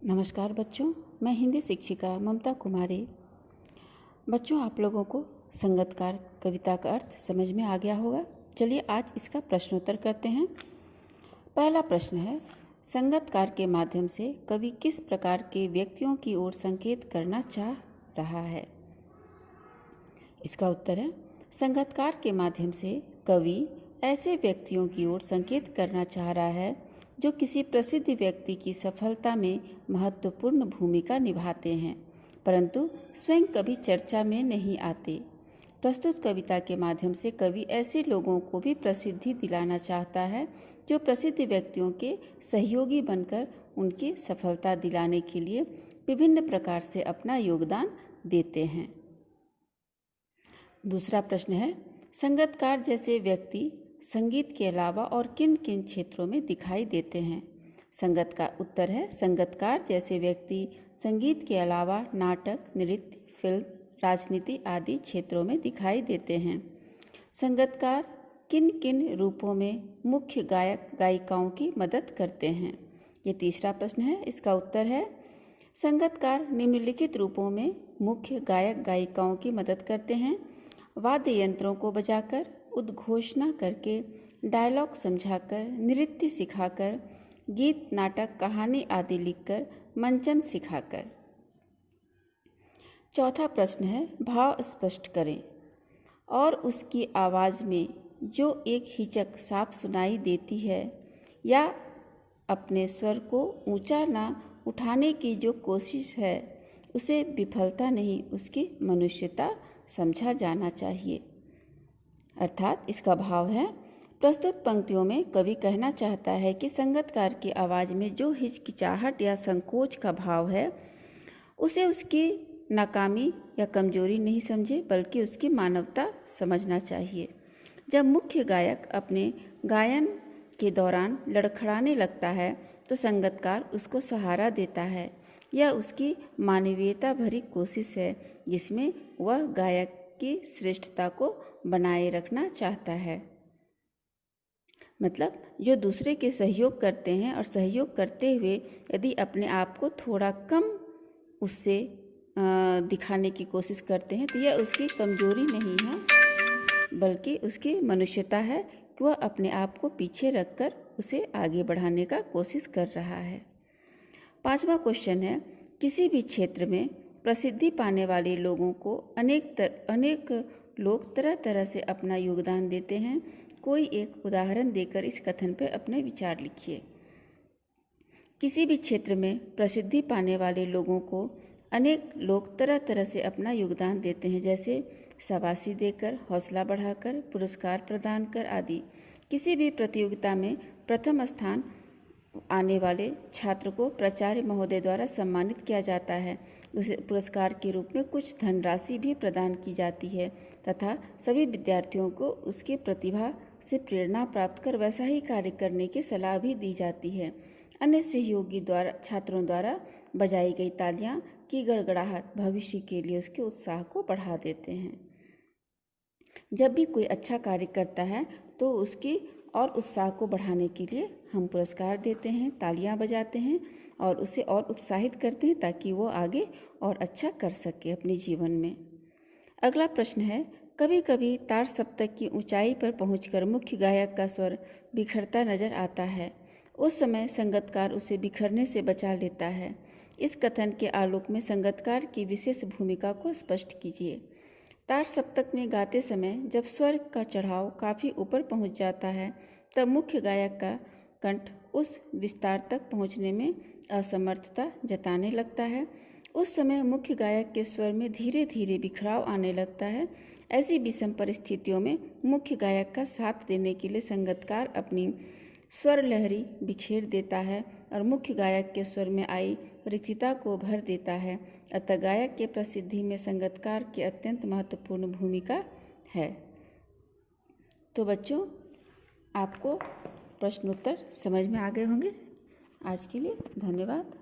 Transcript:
नमस्कार बच्चों, मैं हिंदी शिक्षिका ममता कुमारी। बच्चों, आप लोगों को संगतकार कविता का अर्थ समझ में आ गया होगा। चलिए आज इसका प्रश्नोत्तर करते हैं। पहला प्रश्न है, संगतकार के माध्यम से कवि किस प्रकार के व्यक्तियों की ओर संकेत करना चाह रहा है? इसका उत्तर है, संगतकार के माध्यम से कवि ऐसे व्यक्तियों की ओर संकेत करना चाह रहा है जो किसी प्रसिद्ध व्यक्ति की सफलता में महत्वपूर्ण भूमिका निभाते हैं, परंतु स्वयं कभी चर्चा में नहीं आते। प्रस्तुत कविता के माध्यम से कवि ऐसे लोगों को भी प्रसिद्धि दिलाना चाहता है जो प्रसिद्ध व्यक्तियों के सहयोगी बनकर उनकी सफलता दिलाने के लिए विभिन्न प्रकार से अपना योगदान देते हैं। दूसरा प्रश्न है, संगतकार जैसे व्यक्ति संगीत के अलावा और किन किन क्षेत्रों में दिखाई देते हैं? उत्तर है, संगतकार जैसे व्यक्ति संगीत के अलावा नाटक, नृत्य, फिल्म, राजनीति आदि क्षेत्रों में दिखाई देते हैं। संगतकार किन किन रूपों में मुख्य गायक गायिकाओं की मदद करते हैं? ये तीसरा प्रश्न है। इसका उत्तर है, संगतकार निम्नलिखित रूपों में मुख्य गायक गायिकाओं की मदद करते हैं: वाद्य यंत्रों को बजाकर, उद्घोषणा करके, डायलॉग समझाकर, नृत्य सिखाकर, गीत, नाटक, कहानी आदि लिखकर, मंचन सिखाकर। चौथा प्रश्न है, भाव स्पष्ट करें और उसकी आवाज़ में जो एक हिचक साफ सुनाई देती है या अपने स्वर को ऊंचा ना उठाने की जो कोशिश है उसे विफलता नहीं, उसकी मनुष्यता समझा जाना चाहिए। अर्थात इसका भाव है, प्रस्तुत पंक्तियों में कवि कहना चाहता है कि संगतकार की आवाज़ में जो हिचकिचाहट या संकोच का भाव है उसे उसकी नाकामी या कमजोरी नहीं समझे, बल्कि उसकी मानवता समझना चाहिए। जब मुख्य गायक अपने गायन के दौरान लड़खड़ाने लगता है तो संगतकार उसको सहारा देता है। यह उसकी मानवीयता भरी कोशिश है जिसमें वह गायक की श्रेष्ठता को बनाए रखना चाहता है। मतलब जो दूसरे के सहयोग करते हैं और सहयोग करते हुए यदि अपने आप को थोड़ा कम उससे दिखाने की कोशिश करते हैं तो यह उसकी कमजोरी नहीं है, बल्कि उसकी मनुष्यता है कि वह अपने आप को पीछे रखकर उसे आगे बढ़ाने का कोशिश कर रहा है। पांचवा क्वेश्चन है, किसी भी क्षेत्र में प्रसिद्धि पाने वाले लोगों को अनेक लोग तरह तरह से अपना योगदान देते हैं। कोई एक उदाहरण देकर इस कथन पर अपने विचार लिखिए। किसी भी क्षेत्र में प्रसिद्धि पाने वाले लोगों को अनेक लोग तरह तरह से अपना योगदान देते हैं, जैसे शाबाशी देकर, हौसला बढ़ाकर, पुरस्कार प्रदान कर आदि। किसी भी प्रतियोगिता में प्रथम स्थान आने वाले छात्र को प्राचार्य महोदय द्वारा सम्मानित किया जाता है। उसे पुरस्कार के रूप में कुछ धनराशि भी प्रदान की जाती है तथा सभी विद्यार्थियों को उसकी प्रतिभा से प्रेरणा प्राप्त कर वैसा ही कार्य करने की सलाह भी दी जाती है। अन्य सहयोगी छात्रों द्वारा बजाई गई तालियां की गड़गड़ाहट भविष्य के लिए उसके उत्साह को बढ़ा देते हैं। जब भी कोई अच्छा कार्य करता है तो उसकी और उत्साह को बढ़ाने के लिए हम पुरस्कार देते हैं, तालियां बजाते हैं और उसे और उत्साहित करते हैं ताकि वो आगे और अच्छा कर सके अपने जीवन में। अगला प्रश्न है, कभी कभी तार सप्तक की ऊंचाई पर पहुंचकर मुख्य गायक का स्वर बिखरता नजर आता है। उस समय संगतकार उसे बिखरने से बचा लेता है। इस कथन के आलोक में संगतकार की विशेष भूमिका को स्पष्ट कीजिए। तार सप्तक में गाते समय जब स्वर का चढ़ाव काफ़ी ऊपर पहुंच जाता है तब मुख्य गायक का कंठ उस विस्तार तक पहुंचने में असमर्थता जताने लगता है। उस समय मुख्य गायक के स्वर में धीरे धीरे बिखराव आने लगता है। ऐसी विषम परिस्थितियों में मुख्य गायक का साथ देने के लिए संगतकार अपनी स्वर लहरी बिखेर देता है और मुख्य गायक के स्वर में आई रिक्तता को भर देता है। अतः गायक के प्रसिद्धि में संगतकार की अत्यंत महत्वपूर्ण भूमिका है। तो बच्चों, आपको प्रश्नोत्तर समझ में आ गए होंगे। आज के लिए धन्यवाद।